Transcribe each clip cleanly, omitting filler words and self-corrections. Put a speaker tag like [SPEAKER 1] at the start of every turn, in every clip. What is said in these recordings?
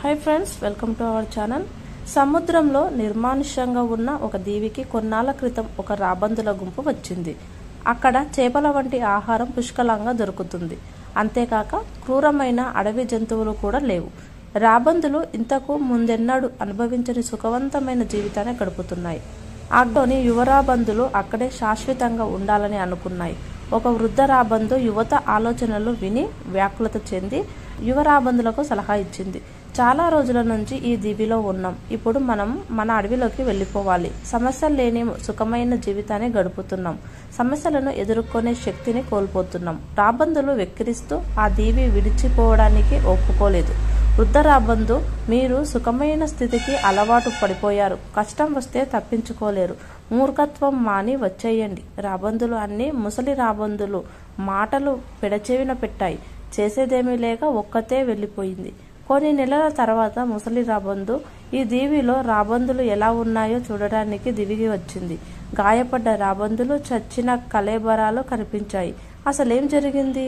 [SPEAKER 1] Hi friends, welcome to our channel. సముద్రంలో నిర్మానుష్యంగా ఉన్న ఒక దీవికి కొన్నాళ్ల క్రితం ఒక రాబందుల గుంపు వచ్చింది. అక్కడ చేపల వంటి ఆహారం పుష్కలంగా దొరుకుతుంది. అంతేకాక క్రూరమైన అడవి జంతువులు కూడా లేవు. రాబందులు ఇంతకు ముందెన్నడూ అనుభవించని సుఖవంతమైన జీవితాన్ని గడుపుతున్నాయి. అక్కడోని యువరాబందులు అక్కడే శాశ్వతంగా ఉండాలని అనుకున్నాయి. ఒక వృద్ధ రాబందు యువత ఆలోచనలు విని వ్యాకులత చెంది యువరాబందులకు సలహా ఇచ్చింది. చాలా రోజుల నుంచి ఈ దీవిలో ఉన్నాం. ఇప్పుడు మనం మన అడవిలోకి వెళ్ళిపోవాలి. సమస్యలు లేని సుఖమైన జీవితాన్ని గడుపుతున్నాం. సమస్యలను ఎదుర్కొనే శక్తిని కోల్పోతున్నాం. రాబందులు వెక్కిరిస్తూ ఆ దీవి విడిచిపోవడానికి ఒప్పుకోలేదు. వృద్ధ రాబందు, మీరు సుఖమైన స్థితికి అలవాటు పడిపోయారు. కష్టం వస్తే తప్పించుకోలేరు. మూర్ఖత్వం మాని వచ్చేయండి. రాబందులు అన్ని ముసలి రాబందులు మాటలు పెడచెవిన పెట్టాయి. చేసేదేమీ లేక ఒక్కతే వెళ్ళిపోయింది. కొన్ని నెలల తర్వాత ముసలి రాబందు ఈ దీవిలో రాబందులు ఎలా ఉన్నాయో చూడడానికి దివిగి వచ్చింది. గాయపడ్డ రాబందులు, చచ్చిన కళేబరాలు కనిపించాయి. అసలేం జరిగింది?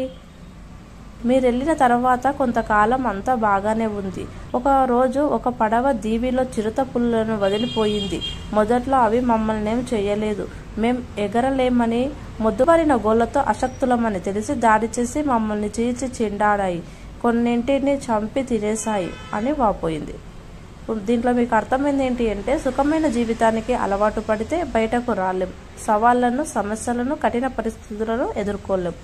[SPEAKER 1] మీరెళ్ళిన తర్వాత కొంతకాలం అంతా బాగానే ఉంది. ఒక రోజు ఒక పడవ దీవిలో చిరుత పులులను వదిలిపోయింది. మొదట్లో అవి మమ్మల్నేం చెయ్యలేదు. మేం ఎగరలేమని, మొద్దుబారిన గోళ్లతో అశక్తులమని తెలిసి దాడి చేసి మమ్మల్ని చీల్చి చెండాడాయి. కొన్నింటిని చంపి తినేశాయి అని వాపోయింది. దీంట్లో మీకు అర్థమైంది ఏంటి అంటే, సుఖమైన జీవితానికి అలవాటు పడితే బయటకు రాలేం. సవాళ్లను, సమస్యలను, కఠిన పరిస్థితులను ఎదుర్కోలేం.